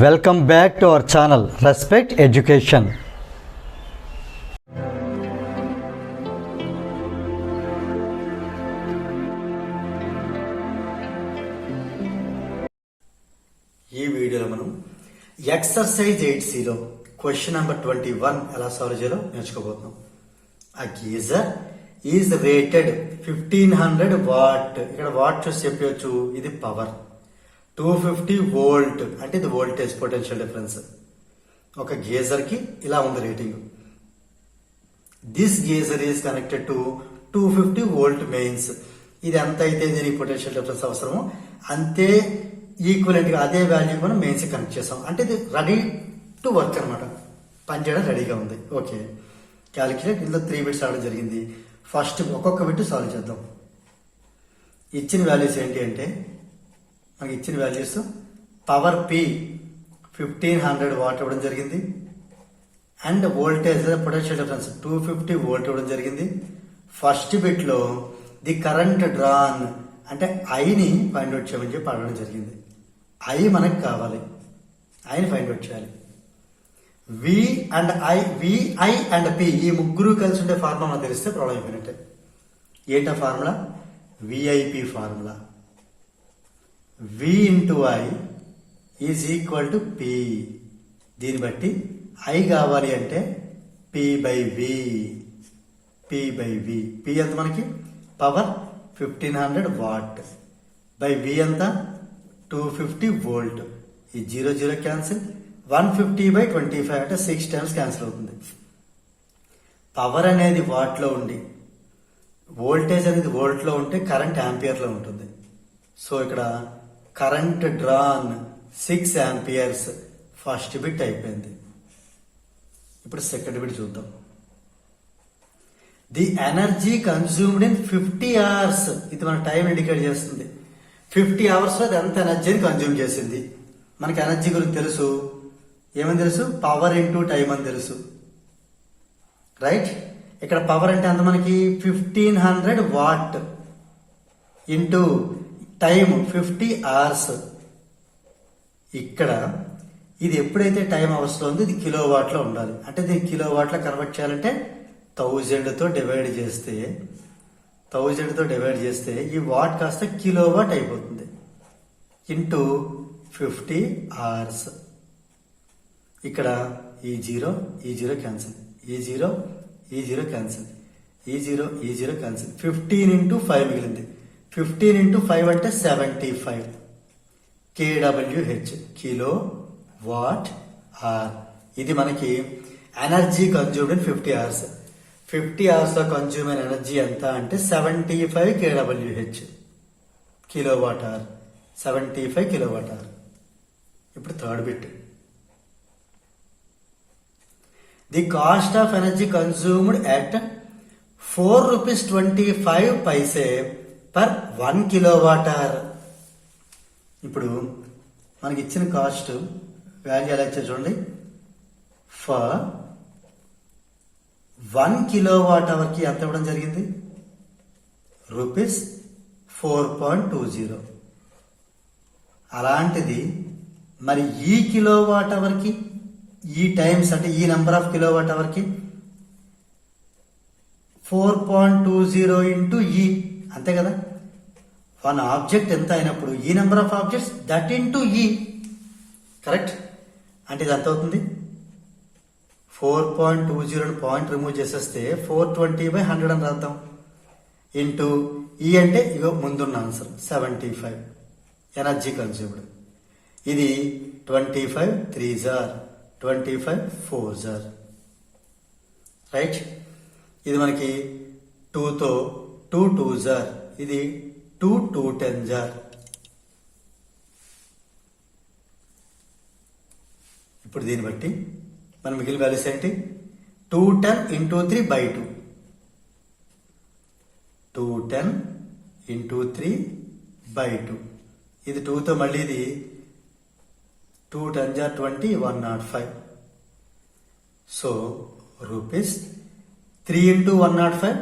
Welcome back to our channel respect education. ఈ వీడియోలో మనం ఎక్సర్సైజ్ 8Cలో క్వశ్చన్ నెంబర్ 21 ఎలా సాల్వ్ చేయాలో నేర్చుకోబోతున్నాం. ఆ గీజర్ ఈజ్ రేటెడ్ 1500 వాట్. ఇక్కడ వాట్ చూసి చెప్పవచ్చు, ఇది పవర్. 250 వోల్ట్ అంటే ఇది వోల్టేజ్, పొటెన్షియల్ డిఫరెన్స్. ఒక గీజర్ కి ఇలా ఉంది rating. This geyser is connected to 250 volt mains. ఇది ఎంత అయితే దీనికి పొటెన్షియల్ డిఫరెన్స్ అవసరమో అంతే ఈక్వలెంట్ గా అదే వాల్యూ మనం మెయిన్స్ కనెక్ట్ చేసాం. అంటే ఇది రెడీ టు వర్క్ అనమాట, పనిచేయడం రెడీగా ఉంది. Okay, calculate. ఇందులో 3 బిట్స్ ఆడడం జరిగింది. ఫస్ట్ ఒక్కొక్క బిట్ సాల్వ్ చేద్దాం. ఇచ్చిన వాల్యూస్ ఏంటి అంటే, మనకి ఇచ్చిన వాల్యూస్ పవర్ P 1500 వాట్ ఇవ్వడం జరిగింది, and voltage potential difference 250 volt ఇవ్వడం జరిగింది. ఫస్ట్ బిట్ లో ది కరెంట్ డ్రాన్ అంటే ఐని ఫైండ్ అవుట్ చేయమని చెప్పి అడగడం జరిగింది. ఐ మనకు కావాలి, ఐని ఫైండ్ అవుట్ చేయాలి. విఐ అండ్ పి ఈ ముగ్గురు కలిసి ఉండే ఫార్ములా మనకు తెలిస్తే ప్రాబ్లం అయిపోయినట్టే. ఏంటా formula? VIP formula. V into I is equal to P. దీన్ని బట్టి ఐ కావాలి అంటే పి బై వి. పి ఎంత మనకి? పవర్ 1500 వాట్ బై వి ఎంత? 250 వోల్ట్. ఈ 0 క్యాన్సిల్. 150 బై 25 అంటే 6 టైమ్స్ క్యాన్సిల్ అవుతుంది. పవర్ అనేది వాట్ లో ఉండి వోల్టేజ్ అనేది వోల్ట్ లో ఉంటే కరెంట్ ఆంపియర్ లో ఉంటుంది. సో ఇక్కడ current drawn 6 amperes. First bit అయిపోయింది. ఇప్పుడు సెకండ్ బిట్ చూద్దాం. The energy consumed in 50 hours. ఇది మన టైం ఇండికేట్ చేస్తుంది. 50 అవర్స్ లో ఎంత ఎనర్జీని కన్స్యూమ్ చేసింది. మనకి ఎనర్జీ గురించి తెలుసు. ఏమని తెలుసు? పవర్ ఇంటూ టైం అని తెలుసు, రైట్? ఇక్కడ పవర్ అంటే ఎంత మనకి? 1500 వాట్ ఇంటూ టైం 50 అవర్స్. ఇక్కడ ఇది ఎప్పుడైతే టైం అవర్స్ లో ఉంది, ఇది కిలో వాట్ లో ఉండాలి. అంటే దీన్ని కిలో వాట్ లో కన్వర్ట్ చేయాలంటే 1000 తో డివైడ్ చేస్తే ఈ వాట్ కాస్త కిలో వాట్ అయిపోతుంది. Into 50 hours. ఇక్కడ ఈ జీరో క్యాన్సిల్, ఈ జీరో క్యాన్సిల్, ఈ జీరో క్యాన్సిల్. 15 ఇంటూ 5 మిగిలింది. 15 ఇంటూ 5 అంటే 75 kWh, కిలో వాట్ అవర్. ఇది మనకి energy consumed in 50 hours. 50 hours లో కన్జ్యూమ్ అయిన ఎనర్జీ ఎంత అంటే 75 kWh, kilo watt hour. 75 kilo watt hour. ఇప్పుడు third bit. The cost of energy consumed at 4 rupees 25 paise per 1 kilowatt hour. ఇప్పుడు మనకి ఇచ్చిన కాస్ట్ వాల్యూ ఎలా ఇచ్చారు చూడండి. ఫర్ 1 కిలోవాట్ అవర్ కి ఎంత ఇవ్వడం జరిగింది? రూపీస్ 4.20. అలాంటిది మరి ఈ కిలోవాట్ అవర్ కి, ఈ టైమ్స్ అంటే ఈ నెంబర్ ఆఫ్ కిలోవాట్ అవర్ కి 4.20 ఇంటూ ఈ, అంతే కదా? 1 ఆబ్జెక్ట్ ఎంత అయినప్పుడు ఈ number of objects that into ఈ, కరెక్ట్? అంటే ఇది ఎంత అవుతుంది? 4.20 పాయింట్ రిమూవ్ చేసేస్తే 420/100 అని రాద్దాం. ఇంటూ ఈ అంటే ఇగో ముందున్న ఆన్సర్ 75 ఎనర్జీ కన్స్యూమ్డ్. ఇది 25 3s are 25 4s are, right? ఇది మనకి 2తో 2 2s are, ఇది 2 2 10s are. ఇప్పుడు దీన్ని బట్టి మనం మిగిలిన వాల్యూస్ ఏంటి? 210 ఇంటూ 3 బై 2. 210 into 3 by 2. ఇది 2తో మళ్ళీ ఇది 2 10s are 20, 105. So rupees 3 into 105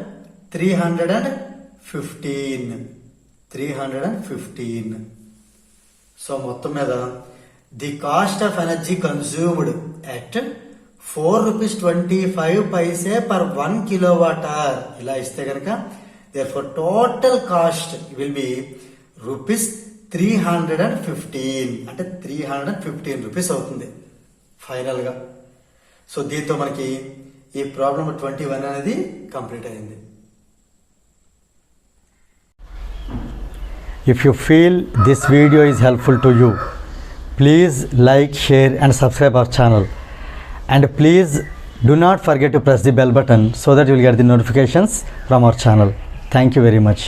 315. So మొత్తం మీద the cost of energy consumed at 4 rupees 25 paise per 1 kilowatt hour ఇలా ఇస్తే కనుక therefore total cost will be rupees 315 అంటే 315 రూపీస్ అవుతుంది ఫైనల్ గా. సో దీంతో మనకి ఈ ప్రాబ్లం 21 అనేది కంప్లీట్ అయింది. If you feel this video is helpful to you, please like, share and subscribe our channel. And please do not forget to press the bell button so that you will get the notifications from our channel. Thank you very much.